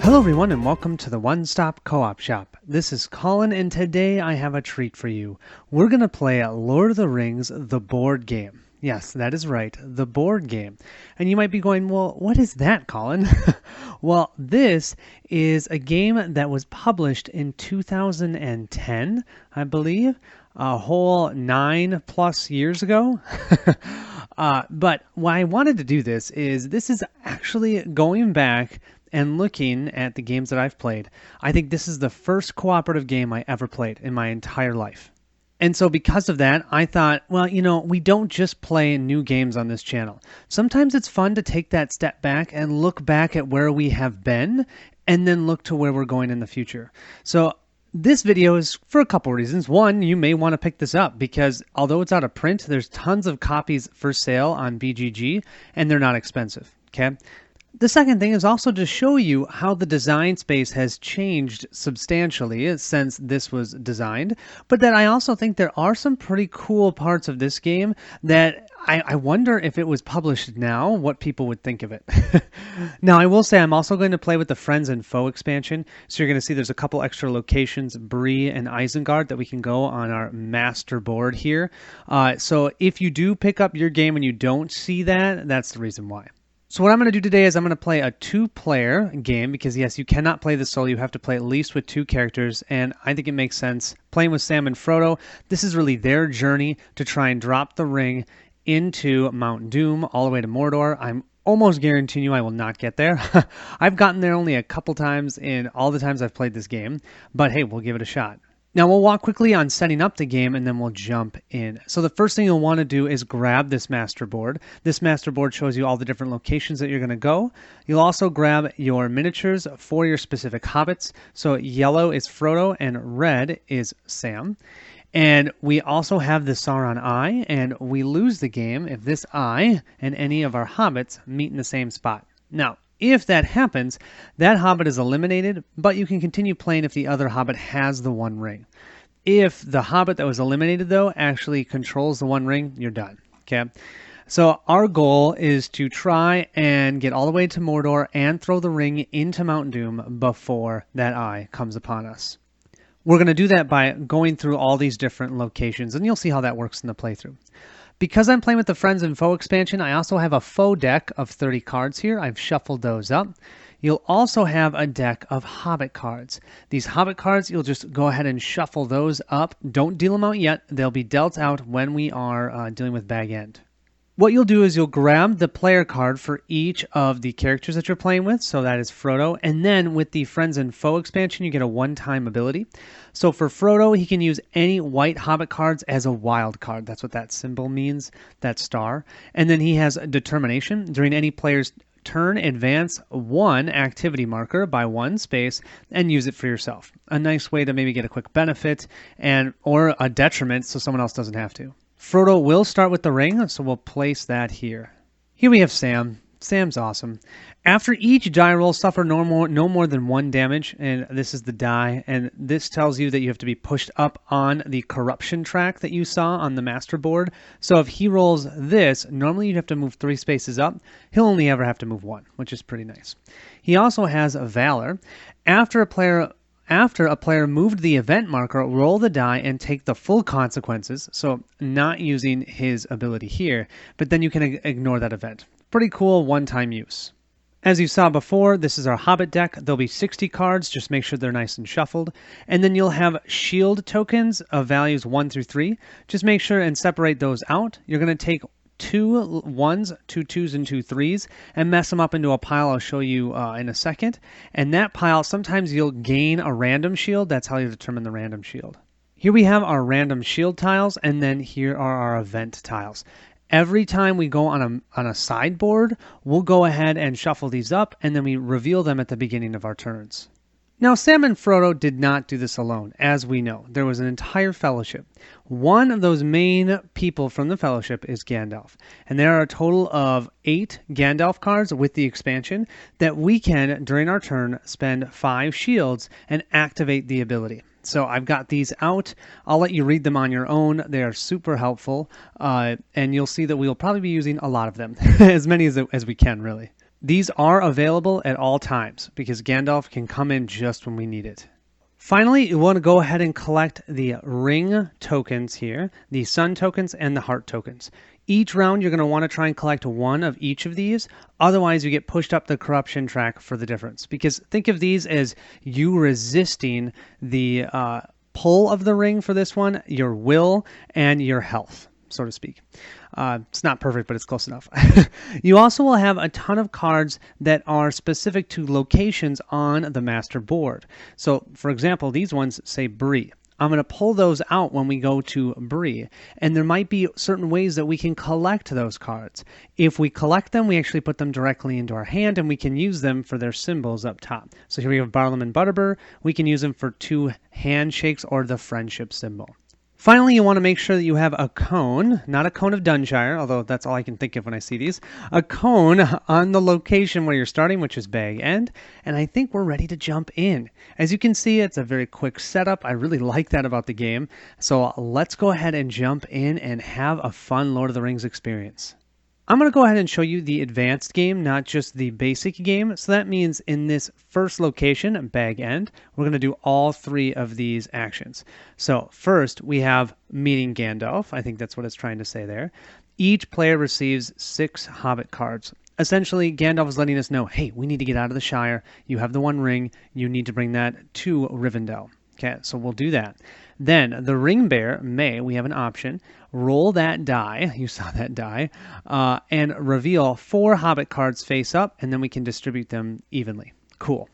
Hello everyone and welcome to the One Stop Co-op Shop. This is Colin and today I have a treat for you. We're going to play Lord of the Rings, the board game. Yes, that is right, the board game. And you might be going, well, what is that, Colin? Well, this is a game that was published in 2010, I believe, a whole 9+ years ago. But why I wanted to do this is actually going back and looking at the games that I've played. I think this is the first cooperative game I ever played in my entire life. And so because of that, I thought, well, we don't just play new games on this channel. Sometimes it's fun to take that step back and look back at where we have been and then look to where we're going in the future. So this video is for a couple reasons. One, you may want to pick this up because although it's out of print, there's tons of copies for sale on BGG and they're not expensive, okay? The second thing is also to show you how the design space has changed substantially since this was designed, but that I also think there are some pretty cool parts of this game that I wonder if it was published now, what people would think of it. Now, I will say I'm also going to play with the Friends and Foe expansion, so you're going to see there's a couple extra locations, Bree and Isengard, that we can go on our master board here. So if you do pick up your game and you don't see that, that's the reason why. So what I'm going to do today is I'm going to play a 2-player game because, yes, you cannot play this solo. You have to play at least with 2 characters, and I think it makes sense. Playing with Sam and Frodo, this is really their journey to try and drop the ring into Mount Doom all the way to Mordor. I'm almost guaranteeing you I will not get there. I've gotten there only a couple times in all the times I've played this game, but hey, we'll give it a shot. Now we'll walk quickly on setting up the game and then we'll jump in. So the first thing you'll want to do is grab this master board. This master board shows you all the different locations that you're going to go. You'll also grab your miniatures for your specific hobbits. So yellow is Frodo and red is Sam. And we also have the Sauron Eye, and we lose the game if this eye and any of our hobbits meet in the same spot. Now, if that happens, that hobbit is eliminated, but you can continue playing if the other hobbit has the one ring. If the hobbit that was eliminated, though, actually controls the one ring, you're done. Okay? So our goal is to try and get all the way to Mordor and throw the ring into Mount Doom before that eye comes upon us. We're going to do that by going through all these different locations, and you'll see how that works in the playthrough. Because I'm playing with the Friends and Foe expansion, I also have a Foe deck of 30 cards here. I've shuffled those up. You'll also have a deck of Hobbit cards. These Hobbit cards, you'll just go ahead and shuffle those up. Don't deal them out yet. They'll be dealt out when we are dealing with Bag End. What you'll do is you'll grab the player card for each of the characters that you're playing with. So that is Frodo. And then with the Friends and Foe expansion, you get a one-time ability. So for Frodo, he can use any white Hobbit cards as a wild card. That's what that symbol means, that star. And then he has Determination. During any player's turn, advance 1 activity marker by 1 space and use it for yourself. A nice way to maybe get a quick benefit or a detriment so someone else doesn't have to. Frodo will start with the ring, so we'll place that here. Here we have Sam. Sam's awesome. After each die roll, suffer no more than 1 damage, and this is the die, and this tells you that you have to be pushed up on the corruption track that you saw on the master board. So if he rolls this, normally you'd have to move 3 spaces up. He'll only ever have to move 1, which is pretty nice. He also has Valor. After a player moved the event marker, roll the die and take the full consequences, so not using his ability here, but then you can ignore that event. Pretty cool one-time use. As you saw before, this is our Hobbit deck. There'll be 60 cards, just make sure they're nice and shuffled. And then you'll have shield tokens of values 1 through 3. Just make sure and separate those out. You're going to take 2 1s, 2 2s, and 2 3s, and mess them up into a pile I'll show you in a second. And that pile, sometimes you'll gain a random shield. That's how you determine the random shield. Here we have our random shield tiles, and then here are our event tiles. Every time we go on a sideboard, we'll go ahead and shuffle these up, and then we reveal them at the beginning of our turns. Now, Sam and Frodo did not do this alone, as we know. There was an entire fellowship. One of those main people from the fellowship is Gandalf. And there are a total of 8 Gandalf cards with the expansion that we can, during our turn, spend 5 shields and activate the ability. So I've got these out. I'll let you read them on your own. They are super helpful, and you'll see that we'll probably be using a lot of them, as many as we can, really. These are available at all times because Gandalf can come in just when we need it. Finally, you want to go ahead and collect the ring tokens here, the sun tokens and the heart tokens. Each round, you're going to want to try and collect one of each of these. Otherwise, you get pushed up the corruption track for the difference. Because think of these as you resisting the pull of the ring for this one, your will, and your health, so to speak. It's not perfect, but it's close enough. You also will have a ton of cards that are specific to locations on the master board. So, for example, these ones say Bree. I'm going to pull those out when we go to Bree, and there might be certain ways that we can collect those cards. If we collect them, we actually put them directly into our hand, and we can use them for their symbols up top. So here we have Barlam and Butterbur. We can use them for 2 handshakes or the friendship symbol. Finally, you want to make sure that you have a cone, not a cone of Dunshire, although that's all I can think of when I see these, a cone on the location where you're starting, which is Bag End, and I think we're ready to jump in. As you can see, it's a very quick setup. I really like that about the game, so let's go ahead and jump in and have a fun Lord of the Rings experience. I'm going to go ahead and show you the advanced game, not just the basic game. So that means in this first location, Bag End, we're going to do all 3 of these actions. So first, we have meeting Gandalf. I think that's what it's trying to say there. Each player receives 6 Hobbit cards. Essentially, Gandalf is letting us know, hey, we need to get out of the Shire. You have the One Ring. You need to bring that to Rivendell. Okay, so we'll do that. Then the ring bearer may, we have an option, roll that die, you saw that die, and reveal 4 Hobbit cards face up, and then we can distribute them evenly. Cool.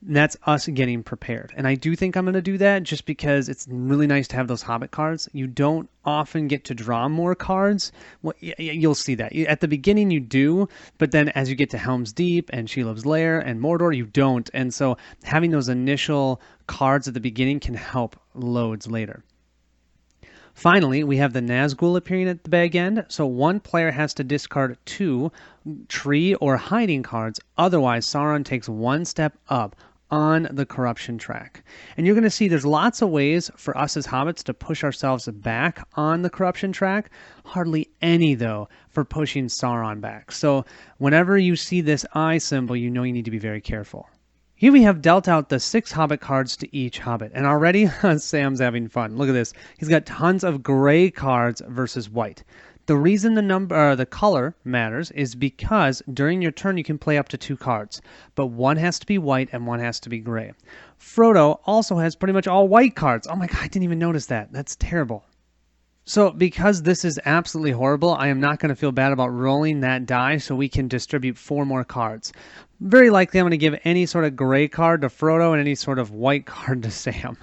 And that's us getting prepared. And I do think I'm going to do that just because it's really nice to have those Hobbit cards. You don't often get to draw more cards. Well, you'll see that. At the beginning you do, but then as you get to Helm's Deep and Shelob's Lair and Mordor, you don't. And so having those initial cards at the beginning can help loads later. Finally, we have the Nazgul appearing at the Bag End, so one player has to discard 2 tree or hiding cards, otherwise Sauron takes 1 step up on the corruption track. And you're going to see there's lots of ways for us as hobbits to push ourselves back on the corruption track. Hardly any, though, for pushing Sauron back. So whenever you see this eye symbol, you know you need to be very careful. Here we have dealt out the 6 Hobbit cards to each Hobbit. And already Sam's having fun. Look at this. He's got tons of gray cards versus white. The reason the color matters is because during your turn you can play up to 2 cards, but one has to be white and one has to be gray. Frodo also has pretty much all white cards. Oh my god, I didn't even notice that. That's terrible. So because this is absolutely horrible, I am not going to feel bad about rolling that die so we can distribute 4 more cards. Very likely I'm going to give any sort of gray card to Frodo and any sort of white card to Sam.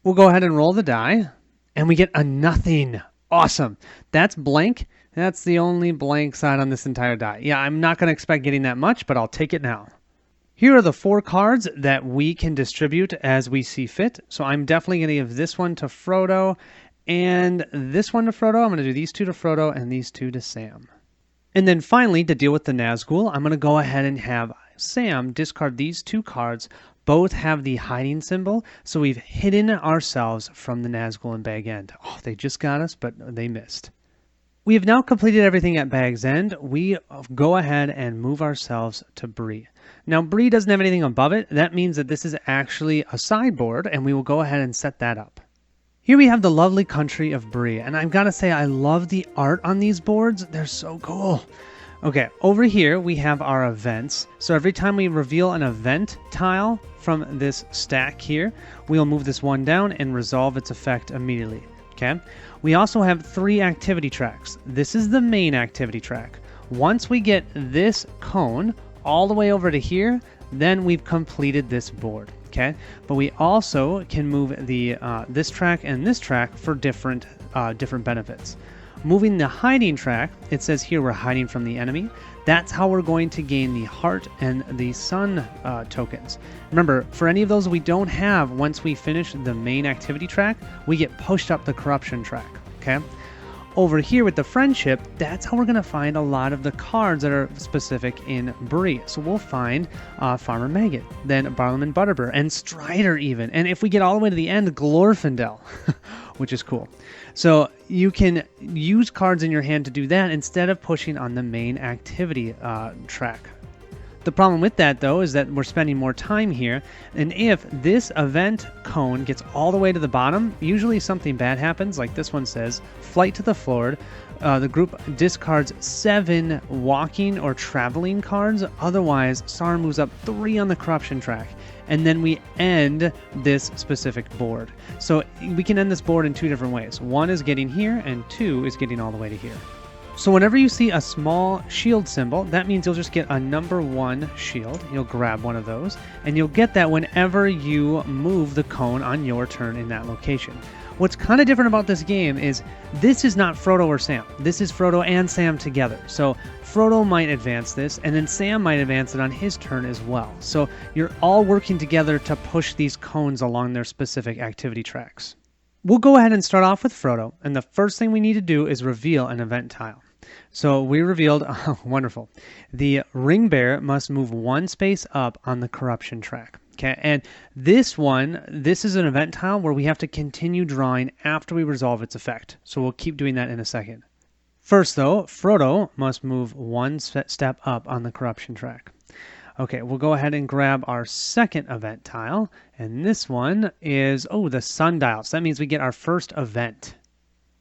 We'll go ahead and roll the die, and we get a nothing. Awesome. That's blank. That's the only blank side on this entire die. Yeah, I'm not going to expect getting that much, but I'll take it now. Here are the 4 cards that we can distribute as we see fit. So I'm definitely going to give this one to Frodo and this one to Frodo. I'm going to do these 2 to Frodo and these 2 to Sam. And then finally, to deal with the Nazgul, I'm going to go ahead and have Sam discard these 2 cards. Both have the hiding symbol, so we've hidden ourselves from the Nazgul and Bag End. Oh, they just got us, but they missed. We have now completed everything at Bag's End. We go ahead and move ourselves to Bree. Now, Bree doesn't have anything above it. That means that this is actually a sideboard, and we will go ahead and set that up. Here we have the lovely country of Bree, and I've got to say I love the art on these boards. They're so cool. Okay, over here we have our events. So every time we reveal an event tile from this stack here, we'll move this one down and resolve its effect immediately. Okay. We also have 3 activity tracks. This is the main activity track. Once we get this cone all the way over to here, then we've completed this board. Okay. But we also can move the this track and this track for different benefits. Moving the hiding track, it says here we're hiding from the enemy. That's how we're going to gain the heart and the sun tokens. Remember, for any of those we don't have, once we finish the main activity track, we get pushed up the corruption track, okay? Over here with the friendship, that's how we're going to find a lot of the cards that are specific in Bree. So we'll find Farmer Maggot, then Barlam and Butterbur, and Strider even. And if we get all the way to the end, Glorfindel, which is cool. So you can use cards in your hand to do that instead of pushing on the main activity track. The problem with that, though, is that we're spending more time here, and if this event cone gets all the way to the bottom, usually something bad happens, like this one says, flight to the floor. The group discards 7 walking or traveling cards, otherwise Sauron moves up 3 on the corruption track, and then we end this specific board. So we can end this board in 2 different ways. 1 is getting here, and 2 is getting all the way to here. So whenever you see a small shield symbol, that means you'll just get a number 1 shield. You'll grab one of those, and you'll get that whenever you move the cone on your turn in that location. What's kind of different about this game is this is not Frodo or Sam. This is Frodo and Sam together. So Frodo might advance this, and then Sam might advance it on his turn as well. So you're all working together to push these cones along their specific activity tracks. We'll go ahead and start off with Frodo, and the first thing we need to do is reveal an event tile. So we revealed, oh, wonderful, the ring bearer must move 1 space up on the corruption track. Okay, and this is an event tile where we have to continue drawing after we resolve its effect. So we'll keep doing that in a second. First, though, Frodo must move 1 step up on the corruption track. Okay, we'll go ahead and grab our second event tile, and this one is, the sundial. So that means we get our first event.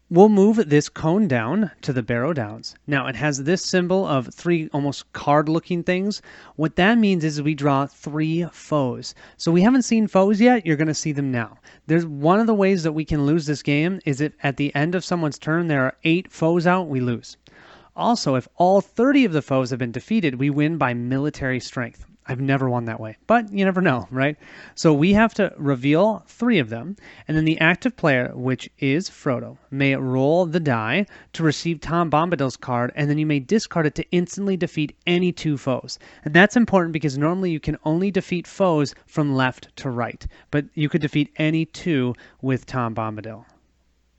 We'll move this cone down to the Barrow Downs. Now, it has this symbol of 3 almost card-looking things. What that means is we draw 3 foes. So we haven't seen foes yet. You're going to see them now. There's one of the ways that we can lose this game is if at the end of someone's turn there are 8 foes out, we lose. Also, if all 30 of the foes have been defeated, we win by military strength. I've never won that way, but you never know, right? So we have to reveal 3 of them, and then the active player, which is Frodo, may roll the die to receive Tom Bombadil's card, and then you may discard it to instantly defeat any 2 foes. And that's important because normally you can only defeat foes from left to right, but you could defeat any 2 with Tom Bombadil.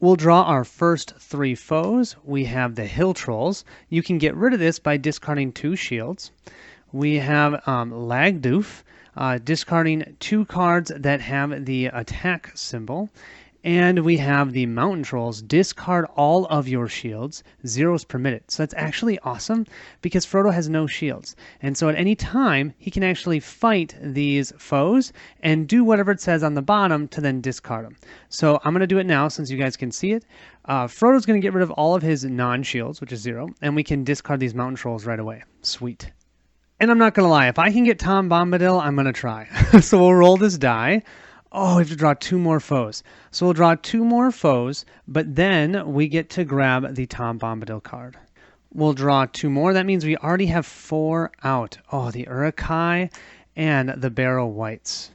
We'll draw our first 3 foes. We have the Hill Trolls. You can get rid of this by discarding 2 shields. We have Lagdoof, discarding 2 cards that have the attack symbol. And we have the Mountain Trolls, discard all of your shields, 0s permitted. So that's actually awesome because Frodo has no shields. And so at any time, he can actually fight these foes and do whatever it says on the bottom to then discard them. So I'm going to do it now since you guys can see it. Frodo's going to get rid of all of his non-shields, which is 0, and we can discard these Mountain Trolls right away. Sweet. And I'm not going to lie, if I can get Tom Bombadil, I'm going to try. So we'll roll this die. Oh, we have to draw 2 more foes. So we'll draw 2 more foes, but then we get to grab the Tom Bombadil card. We'll draw 2 more. That means we already have 4 out. Oh, the Uruk-hai and the Barrow Wights.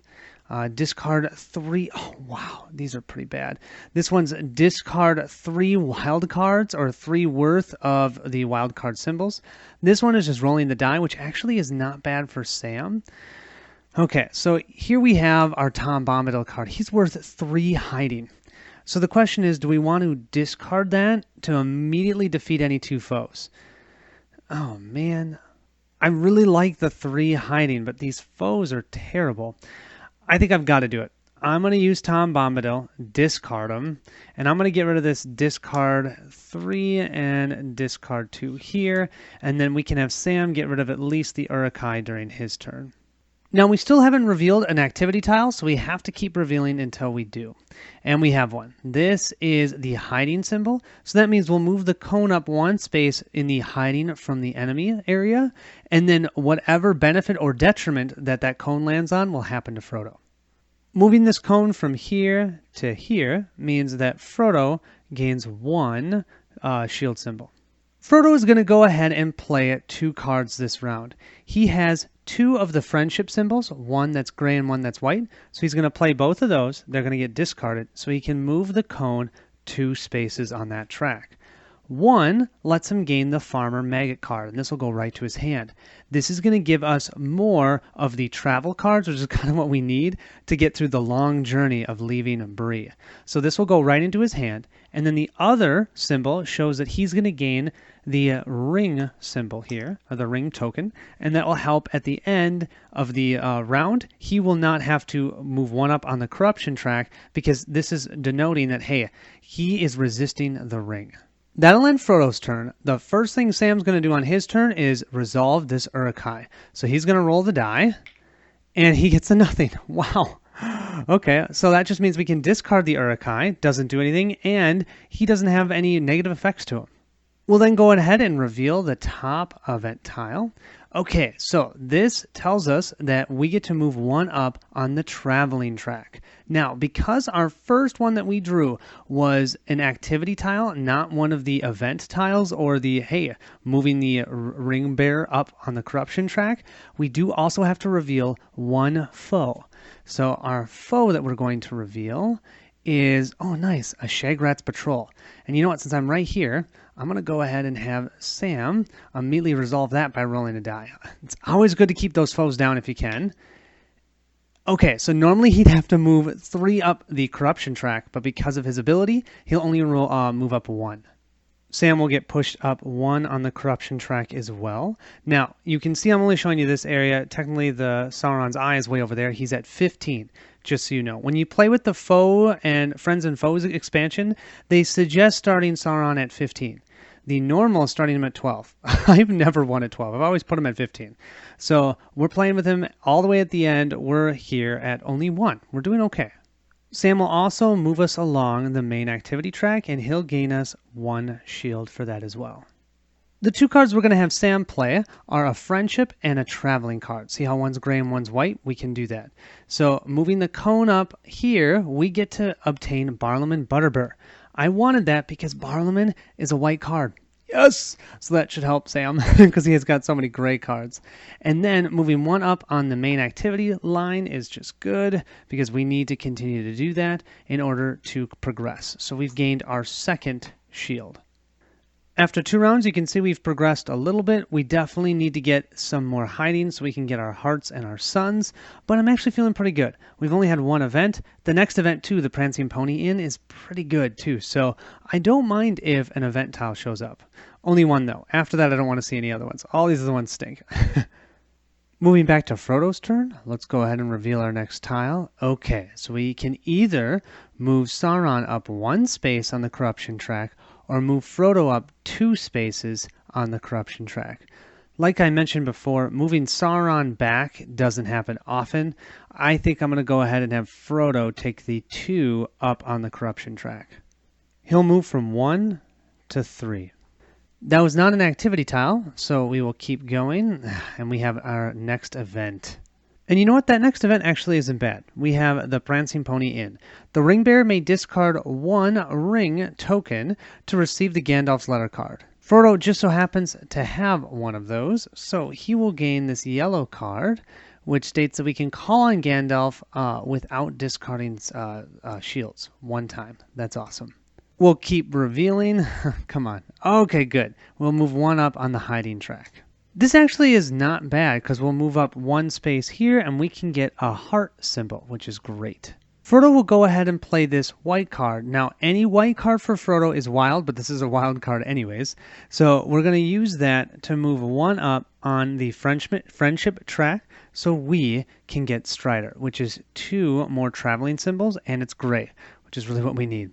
Discard 3. Oh, wow. These are pretty bad. This one's discard 3 wild cards or 3 worth of the wild card symbols. This one is just rolling the die, which actually is not bad for Sam. Okay, so here we have our Tom Bombadil card. He's worth 3 hiding. So the question is, do we want to discard that to immediately defeat any 2 foes? Oh, man. I really like the 3 hiding, but these foes are terrible. I think I've got to do it. I'm going to use Tom Bombadil, discard him, and I'm going to get rid of this discard 3 and discard 2 here, and then we can have Sam get rid of at least the Uruk-hai during his turn. Now, we still haven't revealed an activity tile, so we have to keep revealing until we do. And we have one. This is the hiding symbol, so that means we'll move the cone up 1 space in the hiding from the enemy area, and then whatever benefit or detriment that cone lands on will happen to Frodo. Moving this cone from here to here means that Frodo gains 1 shield symbol. Frodo is going to go ahead and play 2 cards this round. He has 2 of the friendship symbols, one that's gray and one that's white. So he's going to play both of those. They're going to get discarded so he can move the cone 2 spaces on that track. 1 lets him gain the Farmer Maggot card, and this will go right to his hand. This is going to give us more of the travel cards, which is kind of what we need to get through the long journey of leaving Bree. So this will go right into his hand, and then the other symbol shows that he's going to gain the ring symbol here, or the ring token, and that will help at the end of the round. He will not have to move 1 up on the corruption track because this is denoting that, hey, he is resisting the ring. That'll end Frodo's turn. The first thing Sam's going to do on his turn is resolve this Uruk-hai. So he's going to roll the die, and he gets a nothing. Wow. Okay, so that just means we can discard the Uruk-hai, doesn't do anything, and he doesn't have any negative effects to him. We'll then go ahead and reveal the top event tile. Okay, so this tells us that we get to move one up on the traveling track. Now, because our first one that we drew was an activity tile, not one of the event tiles or the, hey, moving the ring bearer up on the corruption track, we do also have to reveal one foe. So our foe that we're going to reveal is, oh nice, a Shagrat's Patrol. And you know what, since I'm right here, I'm going to go ahead and have Sam immediately resolve that by rolling a die. It's always good to keep those foes down if you can. Okay, so normally he'd have to move 3 up the corruption track, but because of his ability, he'll only move up 1. Sam will get pushed up 1 on the corruption track as well. Now, you can see I'm only showing you this area. Technically, the Sauron's Eye is way over there. He's at 15, just so you know. When you play with the Foe and Friends and Foes expansion, they suggest starting Sauron at 15. The normal is starting him at 12. I've never won at 12. I've always put him at 15. So we're playing with him all the way at the end. We're here at only 1. We're doing okay. Sam will also move us along the main activity track, and he'll gain us 1 shield for that as well. The 2 cards we're going to have Sam play are a friendship and a traveling card. See how one's gray and one's white? We can do that. So moving the cone up here, we get to obtain Barlaman Butterbur. I wanted that because Barlaman is a white card. Yes! So that should help Sam because he has got so many gray cards. And then moving 1 up on the main activity line is just good because we need to continue to do that in order to progress. So we've gained our 2nd shield. After 2 rounds, you can see we've progressed a little bit. We definitely need to get some more hiding so we can get our hearts and our suns, but I'm actually feeling pretty good. We've only had 1 event. The next event, too, the Prancing Pony Inn, is pretty good, too, so I don't mind if an event tile shows up. Only 1, though. After that, I don't want to see any other ones. All these other ones stink. Moving back to Frodo's turn, let's go ahead and reveal our next tile. Okay, so we can either move Sauron up 1 space on the corruption track or move Frodo up 2 spaces on the corruption track. Like I mentioned before, moving Sauron back doesn't happen often. I think I'm going to go ahead and have Frodo take the 2 up on the corruption track. He'll move from 1 to 3. That was not an activity tile, so we will keep going, and we have our next event. And you know what? That next event actually isn't bad. We have the Prancing Pony Inn. The ring bearer may discard 1 ring token to receive the Gandalf's Letter card. Frodo just so happens to have one of those, so he will gain this yellow card, which states that we can call on Gandalf without discarding shields 1 time. That's awesome. We'll keep revealing. Come on. Okay, good. We'll move 1 up on the hiding track. This actually is not bad because we'll move up 1 space here and we can get a heart symbol, which is great. Frodo will go ahead and play this white card. Now, any white card for Frodo is wild, but this is a wild card anyways. So we're going to use that to move 1 up on the friendship track so we can get Strider, which is 2 more traveling symbols, and it's gray, which is really what we need.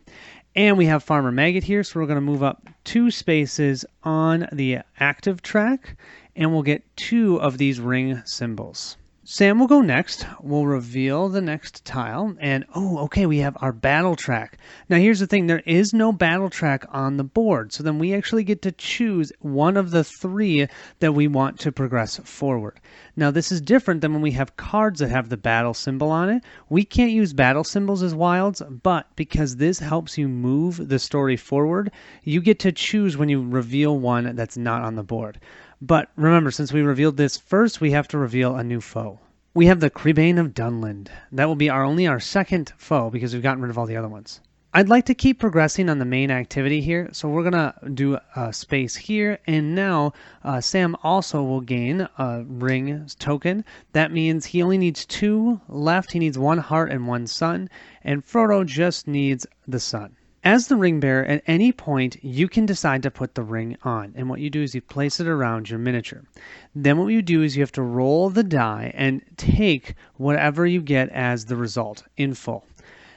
And we have Farmer Maggot here, so we're going to move up 2 spaces on the active track, and we'll get 2 of these ring symbols. Sam will go next. We'll reveal the next tile, and oh, okay, we have our battle track. Now here's the thing, there is no battle track on the board, so then we actually get to choose one of the 3 that we want to progress forward. Now this is different than when we have cards that have the battle symbol on it. We can't use battle symbols as wilds, but because this helps you move the story forward, you get to choose when you reveal one that's not on the board. But remember, since we revealed this first, we have to reveal a new foe. We have the Creebane of Dunland. That will be only our 2nd foe because we've gotten rid of all the other ones. I'd like to keep progressing on the main activity here, so we're going to do a space here, and now Sam also will gain a ring token. That means he only needs 2 left. He needs 1 heart and 1 sun, and Frodo just needs the sun. As the ring bearer, at any point, you can decide to put the ring on. And what you do is you place it around your miniature. Then what you do is you have to roll the die and take whatever you get as the result in full.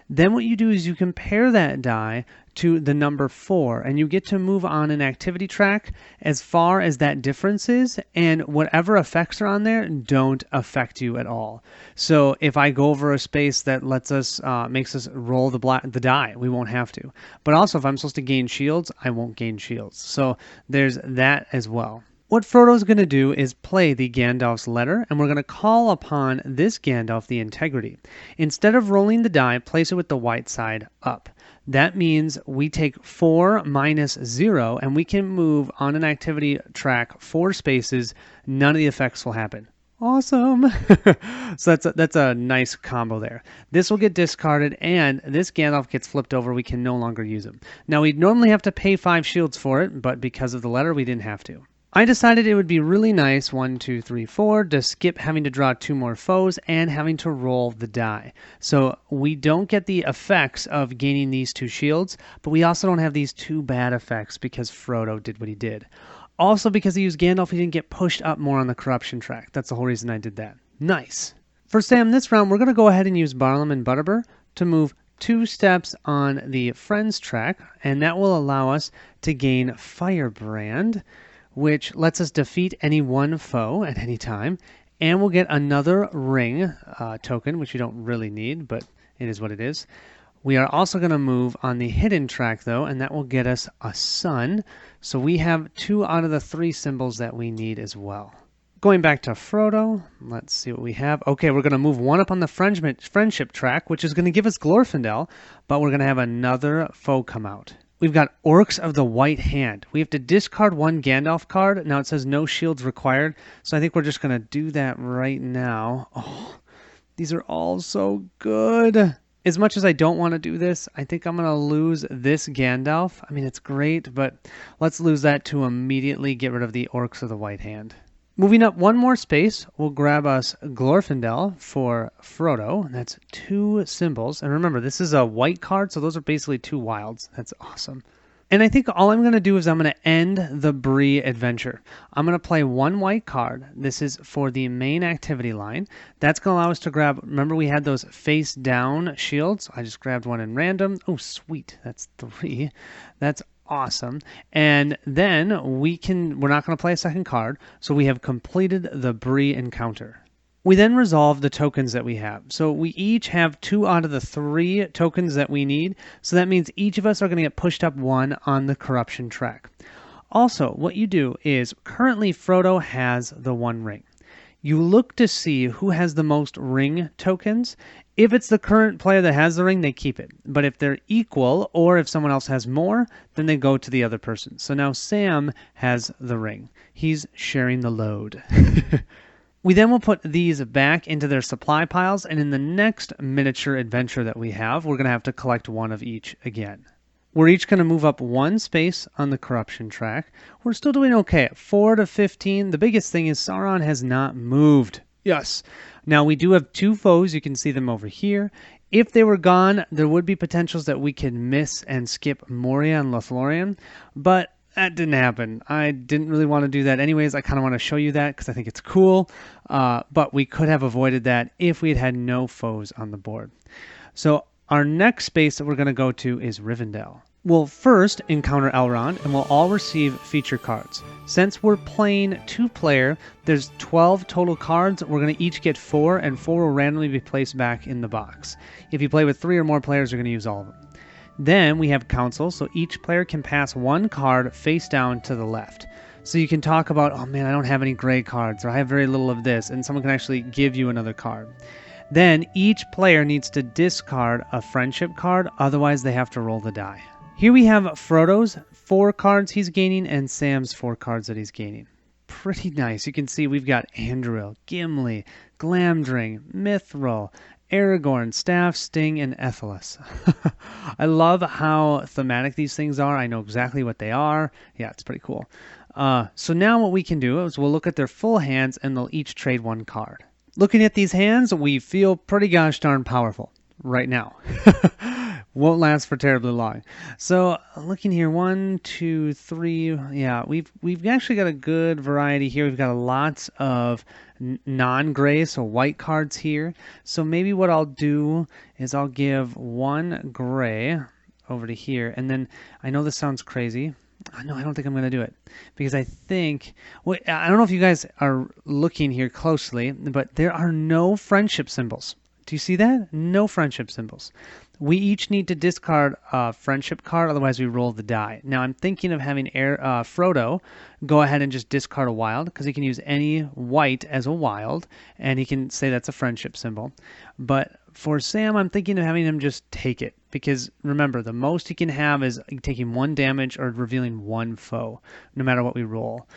Then what you do is you compare that die to the number 4, and you get to move on an activity track as far as that difference is, and whatever effects are on there don't affect you at all. So if I go over a space that lets us makes us roll the die, we won't have to. But also if I'm supposed to gain shields, I won't gain shields. So there's that as well. What Frodo's going to do is play the Gandalf's letter, and we're going to call upon this Gandalf the integrity. Instead of rolling the die, place it with the white side up. That means we take 4 minus 0, and we can move on an activity track 4 spaces. None of the effects will happen. Awesome. So that's a nice combo there. This will get discarded, and this Gandalf gets flipped over. We can no longer use him. Now, we'd normally have to pay 5 shields for it, but because of the letter, we didn't have to. I decided it would be really nice, 1, 2, 3, 4, to skip having to draw 2 more foes and having to roll the die. So we don't get the effects of gaining these 2 shields, but we also don't have these 2 bad effects because Frodo did what he did. Also, because he used Gandalf, he didn't get pushed up more on the corruption track. That's the whole reason I did that. Nice. For Sam, this round, we're going to go ahead and use Barlam and Butterbur to move 2 steps on the Friends track, and that will allow us to gain Firebrand, which lets us defeat any one foe at any time, and we'll get another ring token, which we don't really need, but it is what it is. We are also going to move on the hidden track, though, and that will get us a sun. So we have 2 out of the 3 symbols that we need as well. Going back to Frodo, let's see what we have. Okay, we're going to move 1 up on the friendship track, which is going to give us Glorfindel, but we're going to have another foe come out. We've got Orcs of the White Hand. We have to discard 1 Gandalf card. Now it says no shields required, so I think we're just going to do that right now. Oh, these are all so good. As much as I don't want to do this, I think I'm going to lose this Gandalf. I mean, it's great, but let's lose that to immediately get rid of the Orcs of the White Hand. Moving up 1 more space, we'll grab us Glorfindel for Frodo. That's 2 symbols. And remember, this is a white card, so those are basically 2 wilds. That's awesome. And I think all I'm going to do is I'm going to end the Bree adventure. I'm going to play 1 white card. This is for the main activity line. That's going to allow us to grab, remember we had those face down shields? I just grabbed 1 in random. Oh, sweet. That's 3. That's awesome. And then we're not going to play a second card, so we have completed the Bree encounter. We then resolve the tokens that we have. So we each have 2 out of the 3 tokens that we need. So that means each of us are going to get pushed up 1 on the corruption track. Also, what you do is currently Frodo has the 1 ring. You look to see who has the most ring tokens. If it's the current player that has the ring, they keep it. But if they're equal, or if someone else has more, then they go to the other person. So now Sam has the ring. He's sharing the load. We then will put these back into their supply piles, and in the next miniature adventure that we have, we're going to have to collect 1 of each again. We're each going to move up 1 space on the corruption track. We're still doing okay at 4 to 15. The biggest thing is Sauron has not moved. Yes. Now we do have 2 foes. You can see them over here. If they were gone, there would be potentials that we could miss and skip Moria and Lothlórien, but that didn't happen. I didn't really want to do that anyways. I kind of want to show you that because I think it's cool, but we could have avoided that if we had had no foes on the board. So our next space that we're going to go to is Rivendell. We'll first encounter Elrond, and we'll all receive feature cards. Since we're playing 2-player, there's 12 total cards. We're going to each get 4, and 4 will randomly be placed back in the box. If you play with 3 or more players, you're going to use all of them. Then we have council, so each player can pass 1 card face down to the left. So you can talk about, oh man, I don't have any gray cards, or I have very little of this, and someone can actually give you another card. Then each player needs to discard a friendship card, otherwise they have to roll the die. Here we have Frodo's 4 cards he's gaining and Sam's 4 cards that he's gaining. Pretty nice. You can see we've got Anduril, Gimli, Glamdring, Mithril, Aragorn, Staff, Sting, and Ethelis. I love how thematic these things are. I know exactly what they are. Yeah, it's pretty cool. So now what we can do is we'll look at their full hands and they'll each trade 1 card. Looking at these hands, we feel pretty gosh darn powerful right now. Won't last for terribly long. So looking here, 1, 2, 3. Yeah, we've actually got a good variety here. We've got lots of non-gray, so white cards here. So maybe what I'll do is I'll give 1 gray over to here, and then I know this sounds crazy. No, I don't think I'm going to do it because I think, well, I don't know if you guys are looking here closely, but there are no friendship symbols. Do you see that? No friendship symbols. We each need to discard a friendship card, otherwise we roll the die. Now I'm thinking of having Frodo go ahead and just discard a wild, because he can use any white as a wild, and he can say that's a friendship symbol. But for Sam, I'm thinking of having him just take it, because remember, the most he can have is taking 1 damage or revealing 1 foe, no matter what we roll.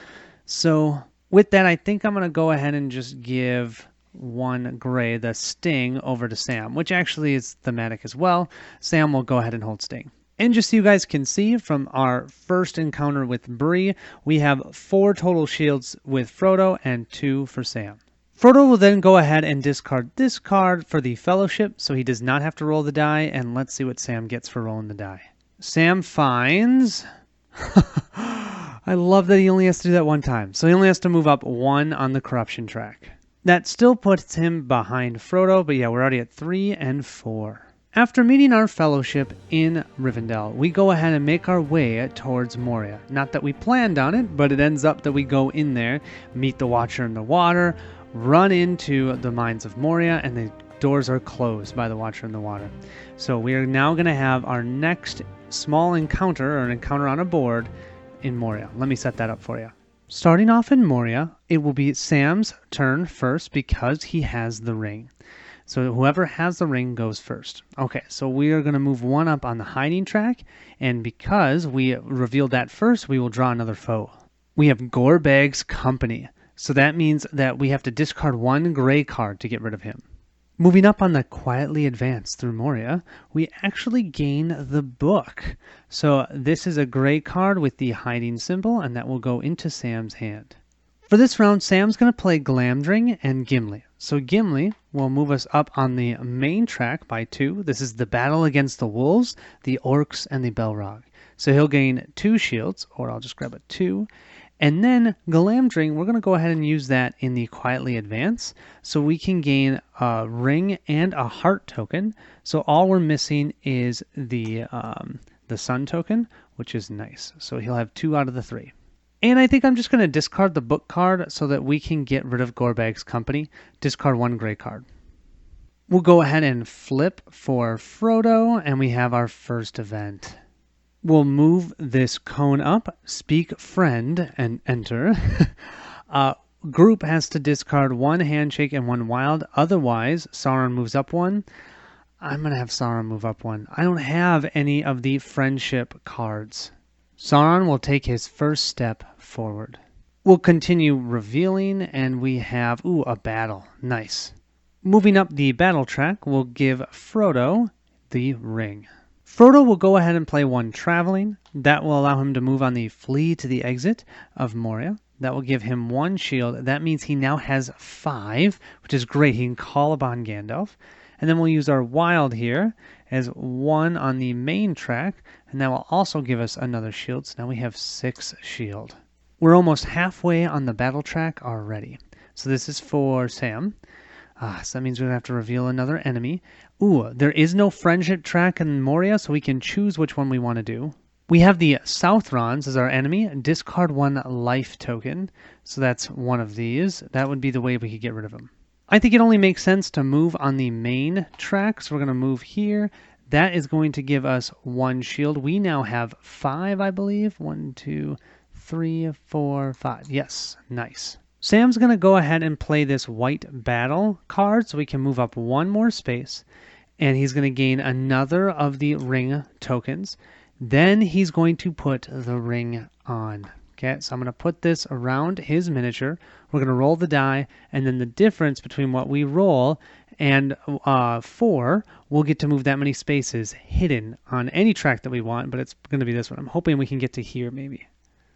So with that, I think I'm going to go ahead and just give 1 gray, the Sting, over to Sam, which actually is thematic as well. Sam will go ahead and hold Sting. And just so you guys can see from our first encounter with Bree, we have 4 total shields with Frodo and 2 for Sam. Frodo will then go ahead and discard this card for the Fellowship, so he does not have to roll the die, and let's see what Sam gets for rolling the die. Sam finds... I love that he only has to do that 1 time, so he only has to move up 1 on the corruption track. That still puts him behind Frodo, but yeah, we're already at 3 and 4. After meeting our fellowship in Rivendell, we go ahead and make our way towards Moria. Not that we planned on it, but it ends up that we go in there, meet the Watcher in the water, run into the mines of Moria, and the doors are closed by the Watcher in the water. So we are now going to have our next small encounter, or an encounter on a board, in Moria. Let me set that up for you. Starting off in Moria, it will be Sam's turn first because he has the ring. So whoever has the ring goes first. Okay, so we are going to move 1 up on the hiding track, and because we revealed that first, we will draw another foe. We have Gorbag's Company, so that means that we have to discard 1 gray card to get rid of him. Moving up on the Quietly Advance through Moria, we actually gain the book. So this is a gray card with the hiding symbol, and that will go into Sam's hand. For this round, Sam's going to play Glamdring and Gimli. So Gimli will move us up on the main track by 2. This is the battle against the wolves, the orcs, and the Balrog. So he'll gain 2 shields, or I'll just grab a 2. And then Glamdring, we're going to go ahead and use that in the Quietly Advance, so we can gain a ring and a heart token. So all we're missing is the sun token, which is nice. So he'll have 2 out of the 3. And I think I'm just going to discard the book card so that we can get rid of Gorbag's Company. Discard 1 gray card. We'll go ahead and flip for Frodo, and we have our first event. We'll move this cone up, speak friend, and enter. Group has to discard 1 handshake and 1 wild. Otherwise, Sauron moves up 1. I'm going to have Sauron move up 1. I don't have any of the friendship cards. Sauron will take his first step forward. We'll continue revealing, and we have, a battle. Nice. Moving up the battle track, we'll give Frodo the ring. Frodo will go ahead and play 1 traveling. That will allow him to move on the flee to the exit of Moria. That will give him 1 shield. That means he now has 5, which is great. He can call upon Gandalf. And then we'll use our wild here as 1 on the main track, and that will also give us another shield. So now we have 6 shield. We're almost halfway on the battle track already. So this is for Sam. So that means we're going to have to reveal another enemy. There is no friendship track in Moria, so we can choose which one we want to do. We have the Southrons as our enemy. Discard 1 life token. So that's one of these. That would be the way we could get rid of them. I think it only makes sense to move on the main track. So we're going to move here. That is going to give us 1 shield. We now have 5, I believe. 1, 2, 3, 4, 5. Yes, nice. Sam's going to go ahead and play this white battle card so we can move up 1 more space, and he's going to gain another of the ring tokens. Then he's going to put the ring on. Okay, so I'm going to put this around his miniature. We're going to roll the die, and then the difference between what we roll and 4, we'll get to move that many spaces hidden on any track that we want, but it's going to be this one. I'm hoping we can get to here maybe.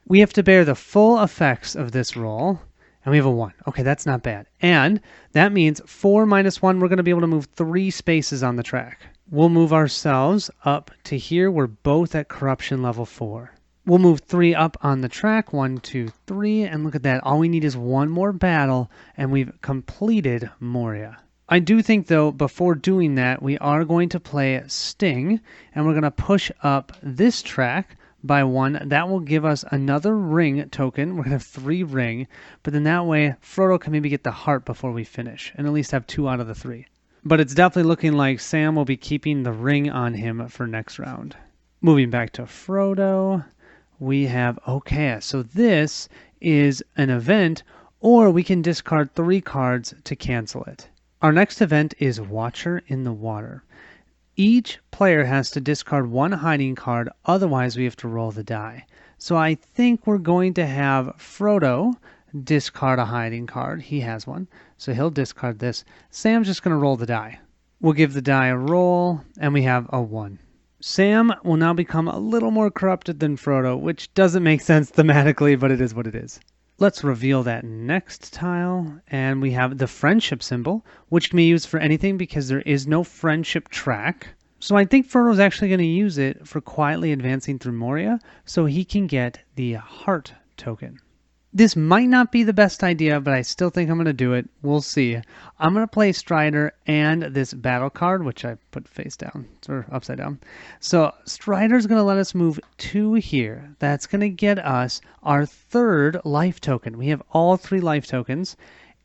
We have to bear the full effects of this roll. And we have a 1. Okay, that's not bad. And that means 4 minus 1, we're going to be able to move 3 spaces on the track. We'll move ourselves up to here. We're both at corruption level 4. We'll move 3 up on the track. 1, 2, 3. And look at that. All we need is one more battle, and we've completed Moria. I do think, though, before doing that, we are going to play Sting, and we're going to push up this track by 1. That will give us another ring token. We're going to have 3 ring, but then that way Frodo can maybe get the heart before we finish, and at least have 2 out of the 3. But it's definitely looking like Sam will be keeping the ring on him for next round. Moving back to Frodo, we have, okay, so this is an event, or we can discard 3 cards to cancel it. Our next event is Watcher in the Water. Each player has to discard 1 hiding card, otherwise we have to roll the die. So I think we're going to have Frodo discard a hiding card. He has one, so he'll discard this. Sam's just going to roll the die. We'll give the die a roll, and we have a 1. Sam will now become a little more corrupted than Frodo, which doesn't make sense thematically, but it is what it is. Let's reveal that next tile, and we have the friendship symbol, which can be used for anything because there is no friendship track. So I think Frodo's actually going to use it for quietly advancing through Moria, so he can get the heart token. This might not be the best idea, but I still think I'm going to do it. We'll see. I'm going to play Strider and this battle card, which I put face down, or upside down. So Strider's going to let us move 2 here. That's going to get us our 3rd life token. We have all 3 life tokens,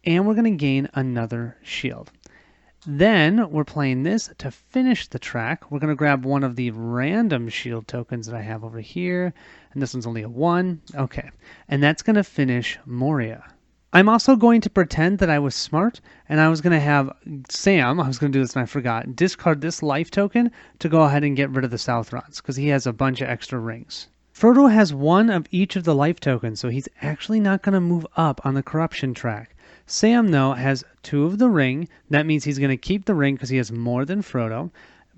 and we're going to gain another shield. Then we're playing this to finish the track. We're going to grab one of the random shield tokens that I have over here. And this one's only a 1. Okay. And that's going to finish Moria. I'm also going to pretend that I was smart, and I was going to have Sam, I was going to do this and I forgot, discard this life token to go ahead and get rid of the Southrons, because he has a bunch of extra rings. Frodo has 1 of each of the life tokens, so he's actually not going to move up on the corruption track. Sam, though, has 2 of the ring. That means he's going to keep the ring because he has more than Frodo,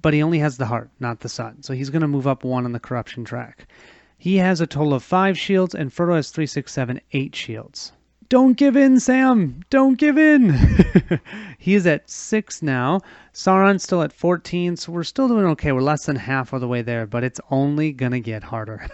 but he only has the heart, not the sun. So he's going to move up 1 on the corruption track. He has a total of 5 shields, and Frodo has 3, 6, 7, 8 shields. Don't give in, Sam! Don't give in! He is at 6 now. Sauron's still at 14, so we're still doing okay. We're less than half of the way there, but it's only going to get harder.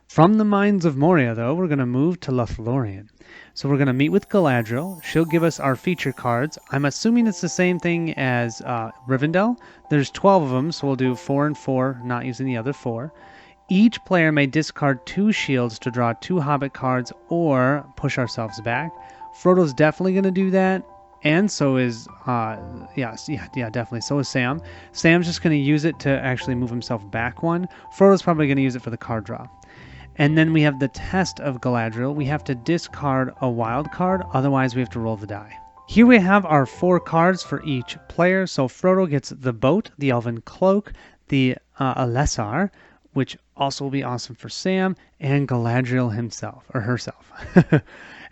From the Mines of Moria, though, we're going to move to Lothlórien. So we're going to meet with Galadriel. She'll give us our feature cards. I'm assuming it's the same thing as Rivendell. There's 12 of them, so we'll do 4 and 4, not using the other 4. Each player may discard 2 shields to draw 2 Hobbit cards or push ourselves back. Frodo's definitely going to do that, and so is, definitely, so is Sam. Sam's just going to use it to actually move himself back 1. Frodo's probably going to use it for the card draw. And then we have the test of Galadriel. We have to discard a wild card, otherwise we have to roll the die. Here we have our 4 cards for each player. So Frodo gets the boat, the elven cloak, the Alessar, which also will be awesome for Sam, and Galadriel himself, or herself.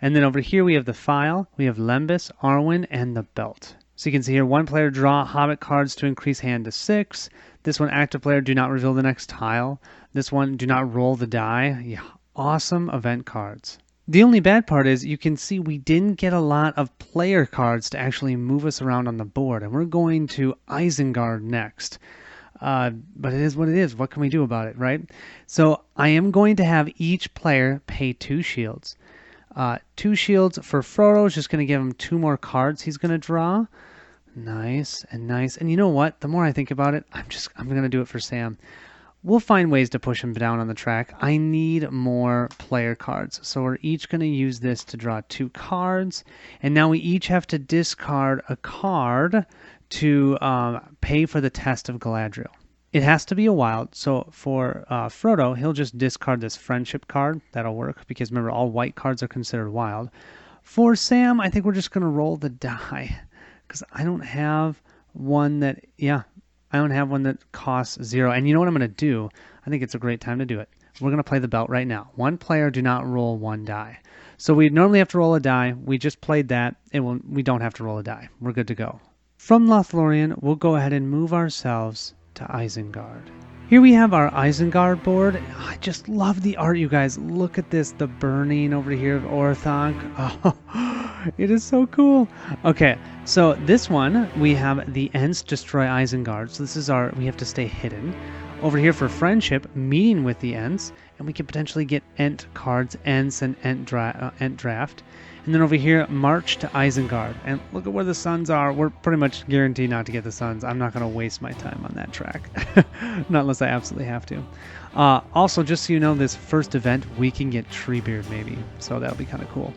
And then over here we have the file, we have Lembas, Arwen, and the belt. So you can see here, 1 player draw Hobbit cards to increase hand to 6. This one, active player, do not reveal the next tile. This one, do not roll the die. Yeah, awesome event cards. The only bad part is you can see we didn't get a lot of player cards to actually move us around on the board, and we're going to Isengard next. But it is what it is. What can we do about it, right? So I am going to have each player pay 2 shields. 2 shields for Frodo is just going to give him 2 more cards he's going to draw. Nice and nice. And you know what? The more I think about it, I'm going to do it for Sam. We'll find ways to push him down on the track. I need more player cards. So we're each going to use this to draw 2 cards. And now we each have to discard a card to pay for the test of Galadriel. It has to be a wild. So for Frodo, he'll just discard this friendship card. That'll work because remember, all white cards are considered wild. For Sam, I think we're just going to roll the die because I don't have one that, I don't have one that costs 0. And you know what I'm going to do? I think it's a great time to do it. We're going to play the belt right now. 1 player, do not roll 1 die. So we normally have to roll a die. We just played that. We don't have to roll a die. We're good to go. From Lothlórien, we'll go ahead and move ourselves to Isengard. Here we have our Isengard board. I just love the art, you guys. Look at this, the burning over here of Orthanc. Oh, It is so cool. Okay, so this one, we have the Ents destroy Isengard. So this is we have to stay hidden. Over here for friendship, meeting with the Ents, and we can potentially get Ent cards, Ents, and Ent draft. And then over here, march to Isengard. And look at where the suns are. We're pretty much guaranteed not to get the suns. I'm not going to waste my time on that track. Not unless I absolutely have to. Also, just so you know, this first event, we can get Treebeard maybe. So that'll be kind of cool.